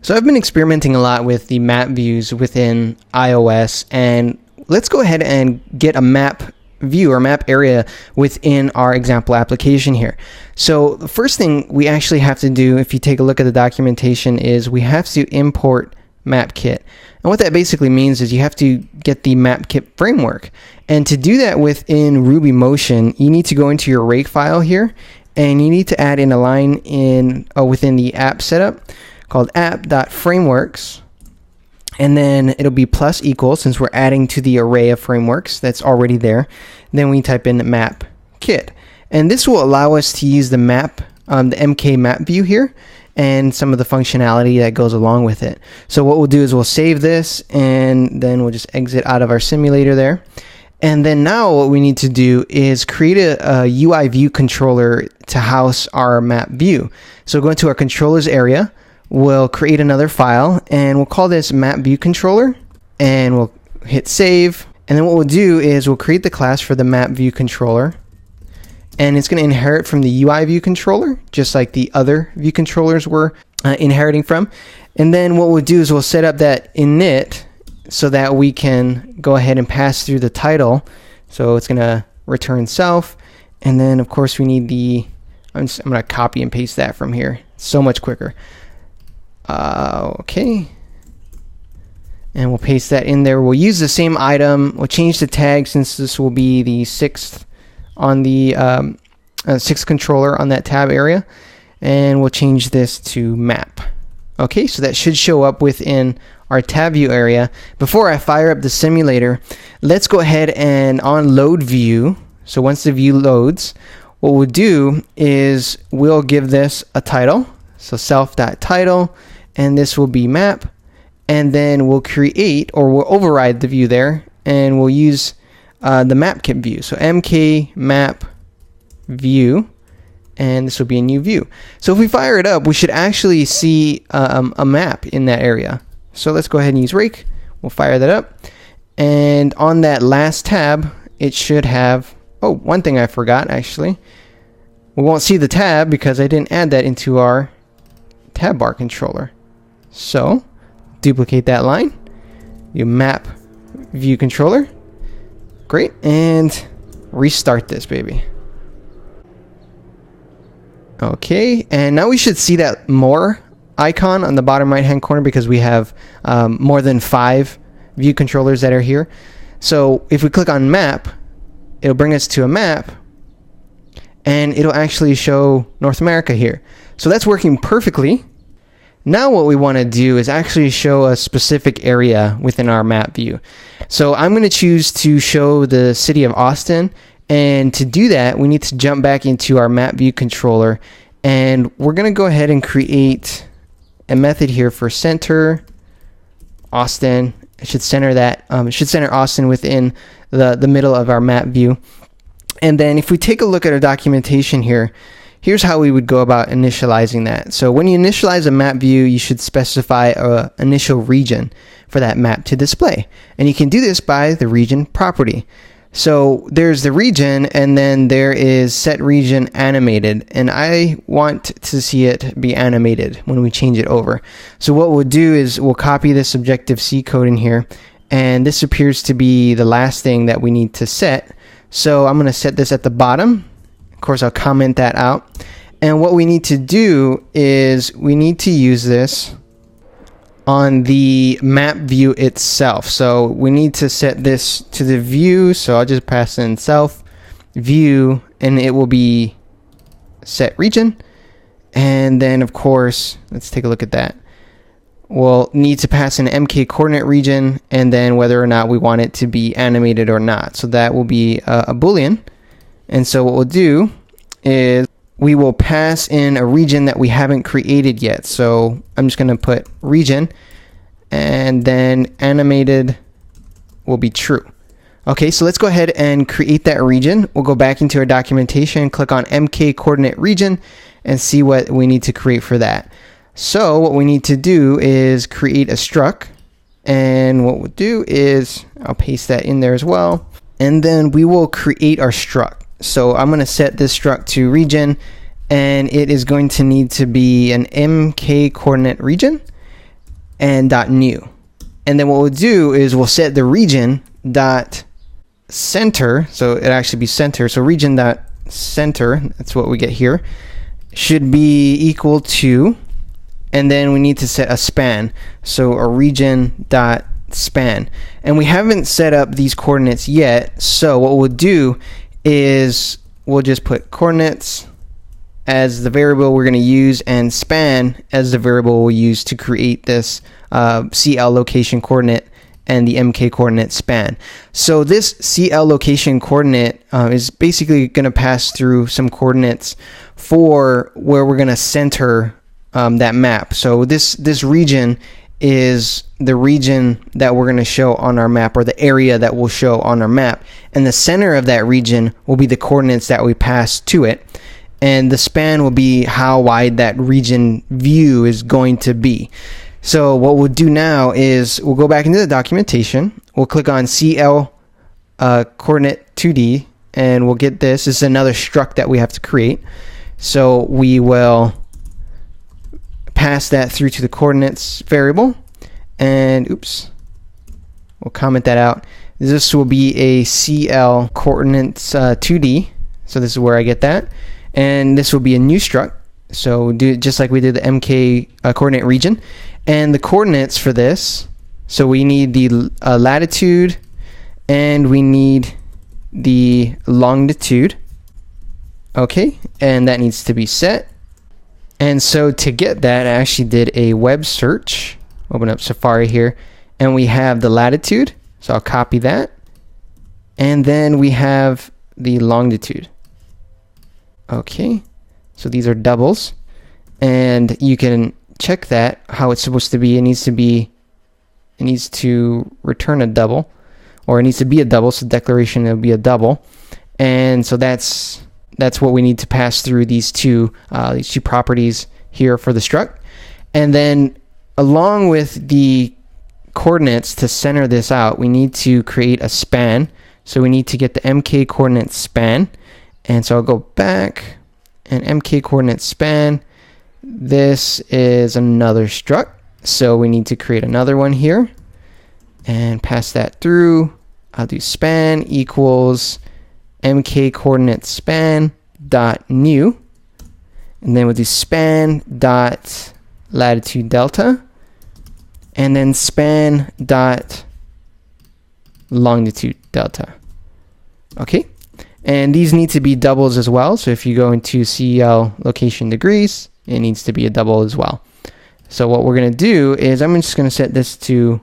So I've been experimenting a lot with the map views within iOS, and let's go ahead and get a map view or map area within our example application here. So the first thing we actually have to do, if you take a look at the documentation, is we have to import MapKit. And what that basically means is you have to get the MapKit framework. And to do that within RubyMotion, you need to go into your rake file here, and you need to add in a line within the app setup called app.frameworks. And then it'll be plus equal, since we're adding to the array of frameworks that's already there. Then we type in MapKit. And this will allow us to use the MKMapView here and some of the functionality that goes along with it. So what we'll do is we'll save this, and then we'll just exit out of our simulator there. And then now what we need to do is create a UI view controller to house our map view. So go into our controllers area. We'll create another file, and we'll call this MapViewController, and we'll hit save. And then what we'll do is we'll create the class for the MapViewController, and it's going to inherit from the UI view controller, just like the other view controllers were inheriting from. And then what we'll do is we'll set up that init so that we can go ahead and pass through the title. So it's going to return self, and then of course we need I'm going to copy and paste that from here. It's so much quicker. Okay, and we'll paste that in there. We'll use the same item. We'll change the tag, since this will be the sixth on the sixth controller on that tab area, and we'll change this to map. Okay, so that should show up within our tab view area. Before I fire up the simulator, let's go ahead and on load view. So once the view loads, what we'll do is we'll give this a title. So self.title, and this will be map, and then we'll create, or we'll override the view there, and we'll use the MapKit view. So MKMapView, and this will be a new view. So if we fire it up, we should actually see a map in that area. So let's go ahead and use rake. We'll fire that up, and on that last tab, it should have, oh, one thing I forgot actually. We won't see the tab because I didn't add that into our tab bar controller. So duplicate that line, you map view controller, great, and restart this baby. Okay, and now we should see that more icon on the bottom right hand corner, because we have more than 5 view controllers that are here. So if we click on map, it'll bring us to a map, and it'll actually show North America here. So that's working perfectly. Now what we want to do is actually show a specific area within our map view. So I'm going to choose to show the city of Austin, and to do that we need to jump back into our map view controller, and we're going to go ahead and create a method here for center Austin. It should center that. It should center Austin within the middle of our map view. And then if we take a look at our documentation here, here's how we would go about initializing that. So when you initialize a map view, you should specify an initial region for that map to display. And you can do this by the region property. So there's the region, and then there is set region animated. And I want to see it be animated when we change it over. So what we'll do is we'll copy this Objective-C code in here. And this appears to be the last thing that we need to set. So I'm going to set this at the bottom. Of course, I'll comment that out. And what we need to do is we need to use this on the map view itself. So we need to set this to the view. So I'll just pass in self view, and it will be set region. And then of course, let's take a look at that. We'll need to pass an MK coordinate region, and then whether or not we want it to be animated or not. So that will be a Boolean. And so what we'll do is we will pass in a region that we haven't created yet. So I'm just going to put region, and then animated will be true. Okay, so let's go ahead and create that region. We'll go back into our documentation, click on MK coordinate region, and see what we need to create for that. So what we need to do is create a struct, and what we'll do is I'll paste that in there as well, and then we will create our struct. So I'm going to set this struct to region, and it is going to need to be an MK coordinate region, and .new. And then what we'll do is we'll set the region dot center, so it actually be center. So region dot center, that's what we get here, should be equal to, and then we need to set a span. So a region dot span. And we haven't set up these coordinates yet. So what we'll do is we'll just put coordinates as the variable we're going to use and span as the variable we'll use to create this CL location coordinate and the MK coordinate span. So this CL location coordinate is basically going to pass through some coordinates for where we're going to center that map. So this region is the region that we're going to show on our map, or the area that we'll show on our map, and the center of that region will be the coordinates that we pass to it, and the span will be how wide that region view is going to be. So what we'll do now is we'll go back into the documentation, we'll click on CL coordinate 2D, and we'll get this. This is another struct that we have to create. So we will pass that through to the coordinates variable, and we'll comment that out. This will be a CL coordinates 2D, so this is where I get that, and this will be a new struct. So we'll do it just like we did the MK coordinate region, and the coordinates for this, so we need the latitude and we need the longitude. Okay, and that needs to be set. And so to get that, I actually did a web search. Open up Safari here, and we have the latitude, so I'll copy that, and then we have the longitude. Okay, so these are doubles, and you can check that how it's supposed to be. It needs to return a double, or it needs to be a double, so declaration will be a double. And so that's what we need to pass through these two properties here for the struct. And then along with the coordinates to center this out, we need to create a span. So we need to get the MK coordinate span. And so I'll go back and MK coordinate span. This is another struct. So we need to create another one here and pass that through. I'll do span equals MK coordinate span dot new, and then we'll do span dot latitude delta, and then span dot longitude delta. Okay, and these need to be doubles as well. So if you go into CL location degrees, it needs to be a double as well. So what we're going to do is I'm just going to set this to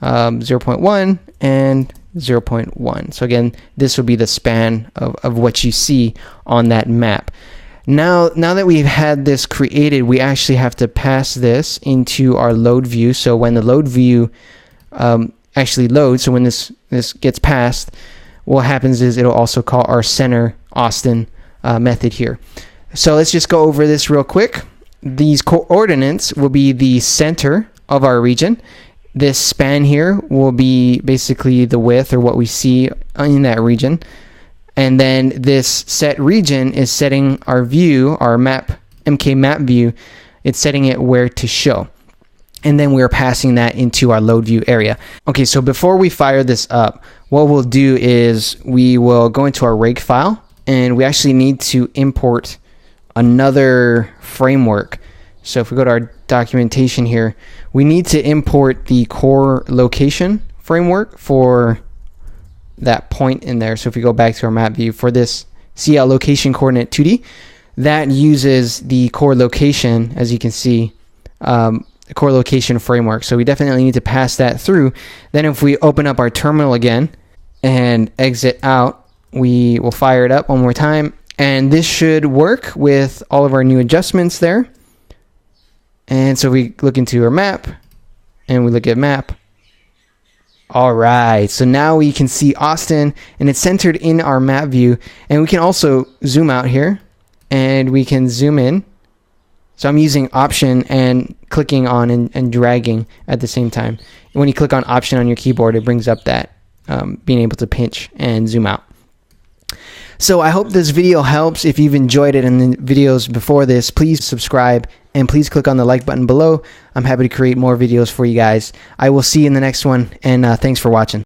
0.1 and 0.1. So again, this will be the span of what you see on that map. Now that we've had this created, we actually have to pass this into our load view. So when the load view actually loads, so when this gets passed, what happens is it'll also call our center Austin method here. So let's just go over this real quick. These coordinates will be the center of our region. This span here will be basically the width, or what we see in that region. And then this set region is setting our view, our map, MKMapView, it's setting it where to show. And then we're passing that into our load view area. Okay, so before we fire this up, what we'll do is we will go into our rake file, and we actually need to import another framework. So if we go to our documentation here, we need to import the core location framework for that point in there. So if we go back to our map view for this CL location coordinate 2D, that uses the core location, as you can see, the core location framework. So we definitely need to pass that through. Then if we open up our terminal again and exit out, we will fire it up one more time. And this should work with all of our new adjustments there. And so we look into our map, and we look at map. All right, so now we can see Austin, and it's centered in our map view. And we can also zoom out here, and we can zoom in. So I'm using Option and clicking on and dragging at the same time. When you click on Option on your keyboard, it brings up that being able to pinch and zoom out. So I hope this video helps. If you've enjoyed it and the videos before this, please subscribe and please click on the like button below. I'm happy to create more videos for you guys. I will see you in the next one, and thanks for watching.